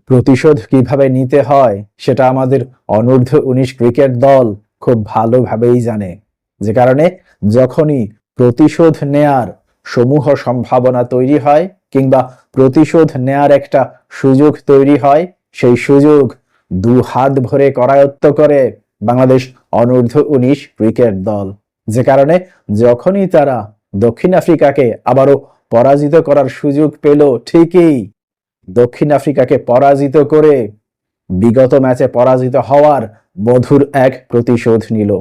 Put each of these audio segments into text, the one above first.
প্রতিশোধ কিভাবে নিতে হয় সেটা আমাদের অনূর্ধ্ব-19 ক্রিকেট দল খুব ভালোভাবেই জানে, যে কারণে যখনই প্রতিশোধ নেয়ার সমূহ সম্ভাবনা তৈরি হয় কিংবা প্রতিশোধ নেয়ার একটা সুযোগ তৈরি হয়, সেই সুযোগ দু হাত ভরে করায়ত্ত করে বাংলাদেশ অনূর্ধ্ব-19 ক্রিকেট দল। যে কারণে যখনই তারা দক্ষিণ আফ্রিকাকে আবারও পরাজিত করার সুযোগ পেল, ঠিকই দক্ষিণ আফ্রিকাকে পরাজিত করে বিগত ম্যাচে পরাজিত হওয়ার মধুর এক প্রতিশোধ নিল।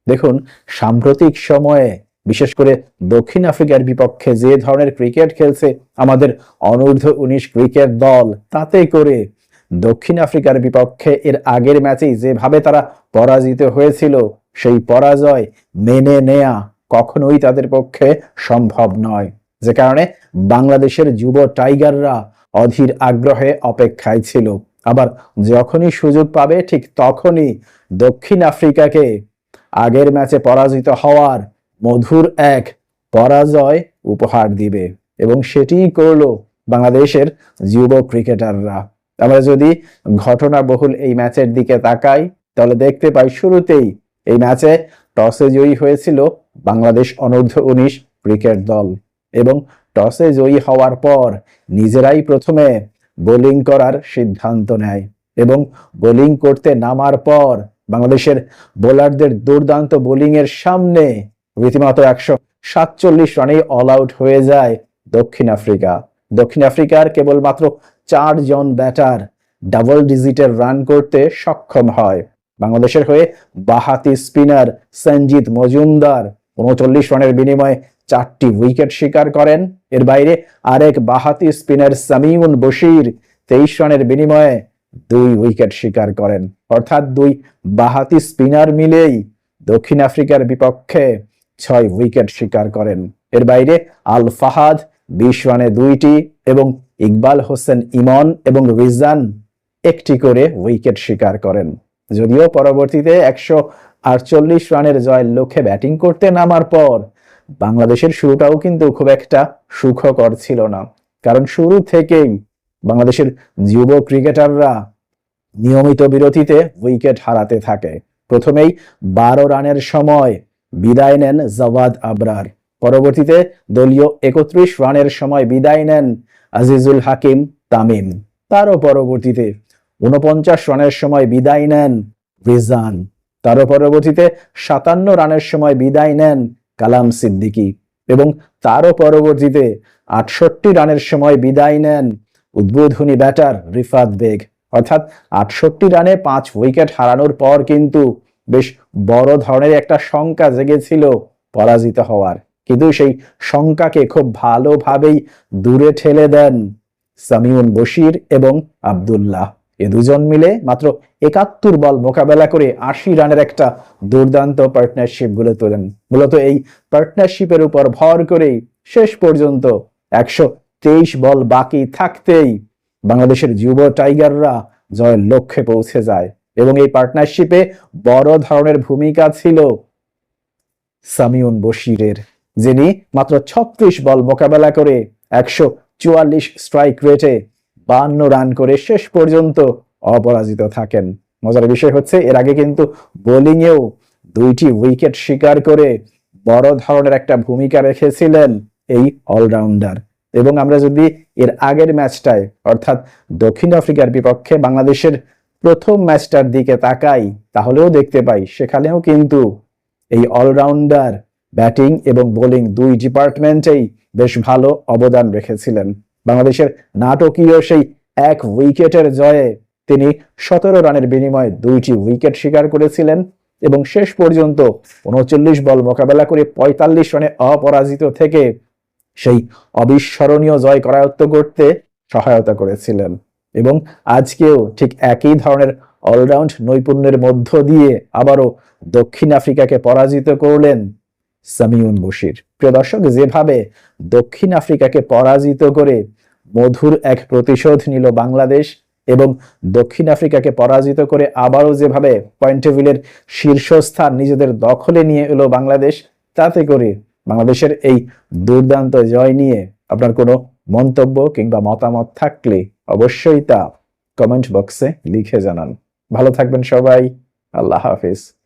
দেখুন, সাম্প্রতিক সময়ে বিশেষ করে দক্ষিণ আফ্রিকার বিপক্ষে যে ধরনের ক্রিকেট খেলছে আমাদের অনূর্ধ্ব-19 ক্রিকেট দল, তাতে করে দক্ষিণ আফ্রিকার বিপক্ষে এর আগের ম্যাচেই যেভাবে তারা পরাজিত হয়েছিল, সেই পরাজয় মেনে নেয়া কখনোই তাদের পক্ষে সম্ভব নয়। যে কারণে বাংলাদেশের যুব টাইগাররা অধীর আগ্রহে অপেক্ষায় ছিল। আবার যখনই সুযোগ পাবে ঠিক তখনই দক্ষিণ আফ্রিকাকে আগের ম্যাচে পরাজিত হওয়ার মধুর এক পরাজয় উপহার দিবে, এবং সেটিই করলো বাংলাদেশের যুব ক্রিকেটাররা। আমরা যদি ঘটনাবহুল এই ম্যাচের দিকে তাকাই, তাহলে দেখতে পাই শুরুতেই এই ম্যাচে টসে জয়ী হয়েছিল বাংলাদেশ অনূর্ধ্ব-19 ক্রিকেট দল, এবং টসে জয়ী হওয়ার পর নিজেরাই প্রথমে বোলিং করার সিদ্ধান্ত নেয়, এবং বোলিং করতে নামার পর বাংলাদেশের বোলারদের দুর্দান্ত বোলিং এর সামনে রীতিমতো 147 রানেই অল আউট হয়ে যায় দক্ষিণ আফ্রিকা। দক্ষিণ আফ্রিকার কেবলমাত্র 4 জন ব্যাটার ডাবল ডিজিটের রান করতে সক্ষম হয়। বাংলাদেশের হয়ে বাঁহাতি স্পিনার সঞ্জিত মজুমদার 39 রানের বিনিময়ে 4টি উইকেট শিকার করেন। এর বাইরে আরেক বাঁহাতি স্পিনার সামিউন বশির 23 রানের বিনিময়ে 2 উইকেট শিকার করেন। অর্থাৎ 2 বাঁহাতি স্পিনার মিলেই দক্ষিণ আফ্রিকার বিপক্ষে 6 উইকেট শিকার করেন। এর বাইরে আল ফাহাদ 20 রানে 2টি এবং ইকবাল হোসেন ইমন এবং রিজান 1টি করে উইকেট শিকার করেন। যদিও পরবর্তীতে 148 রানের জয়ের লক্ষ্যে ব্যাটিং করতে নামার পর বাংলাদেশের শুরুটাও কিন্তু খুব একটা সুখকর ছিল না, কারণ শুরু থেকেই বাংলাদেশের যুব ক্রিকেটাররা নিয়মিত বিরতিতে উইকেট হারাতে থাকে। প্রথমেই 12 রানের সময় বিদায় নেন জাওয়াদ আবরার, পরবর্তীতে দলীয় 31 রানের সময় বিদায় নেন আজিজুল হাকিম তামিম, তারও পরবর্তীতে 49 রানের সময় বিদায় নেন রিজান, তারও পরবর্তীতে 57 রানের সময় বিদায় নেন কালাম সিদ্দিকী, এবং তারও পরবর্তীতে 68 রানের সময় বিদায় নেন উদ্বোধনী ব্যাটার রিফাত বেগ। অর্থাৎ 68 রানে 5 উইকেট হারানোর পর কিন্তু বেশ বড় ধরনের একটা শঙ্কা জেগেছিল পরাজিত হওয়ার, কিন্তু সেই শঙ্কাকে খুব ভালোভাবেই দূরে ঠেলে দেন সামিউন বশির এবং আব্দুল্লাহ। এ দুজন মিলে মাত্র 71 বল মোকাবেলা করে 80 রানের একটা দুর্দান্ত পার্টনারশিপ গড়ে তোলেন। মূলত এই পার্টনারশিপের উপর ভর করেই শেষ পর্যন্ত 123 বল বাকি থাকতেই বাংলাদেশের যুব টাইগাররা জয়ের লক্ষ্যে পৌঁছে যায়, এবং এই পার্টনারশিপে বড় ধরনের ভূমিকা ছিল সামিউন বশিরের, যিনি মাত্র 36 বল মোকাবেলা করে 144 স্ট্রাইক রেটে 52 রান করে শেষ পর্যন্ত অপরাজিত থাকেন। মজার বিষয় হচ্ছে, এর আগে কিন্তু বোলিংয়েও 2টি উইকেট শিকার করে বড় ধরনের একটা ভূমিকা রেখেছিলেন এই অলরাউন্ডার। এবং আমরা যদি এর আগের ম্যাচটায় অর্থাৎ দক্ষিণ আফ্রিকার বিপক্ষে বাংলাদেশের প্রথম ম্যাচটার দিকে তাকাই, তাহলেও দেখতে পাই সেখানেও কিন্তু এই অলরাউন্ডার ব্যাটিং এবং বোলিং 2 ডিপার্টমেন্টেই বেশ ভালো অবদান রেখেছিলেন। বাংলাদেশের নাটকীয় সেই 1 উইকেটের জয়ে তিনি 17 রানের বিনিময়ে 2টি উইকেট শিকার করেছিলেন, এবং শেষ পর্যন্ত 39 বল মোকাবেলা করে 45 রানে অপরাজিত থেকে সেই অবিস্মরণীয় জয় করায়ত্ত করতে সহায়তা করেছিলেন। এবং আজকেও ঠিক একই ধরনের অলরাউন্ড নৈপুণ্যের মধ্য দিয়ে আবারও দক্ষিণ আফ্রিকাকে পরাজিত করলেন সামিউন বশির। প্রিয় দর্শক, যেভাবে দক্ষিণ আফ্রিকাকে পরাজিত করে মধুর এক প্রতিশোধ নিল বাংলাদেশ, এবং দক্ষিণ আফ্রিকাকে পরাজিত করে আবারও যেভাবে পয়েন্ট টেবিলের শীর্ষস্থান নিজেদের দখলে নিয়ে এলো বাংলাদেশ, তাতে করে বাংলাদেশের এই দুর্দান্ত জয় নিয়ে আপনার কোনো মন্তব্য কিংবা মতামত থাকলে অবশ্যই তা কমেন্ট বক্সে লিখে জানান। ভালো থাকবেন সবাই। আল্লাহ হাফিজ।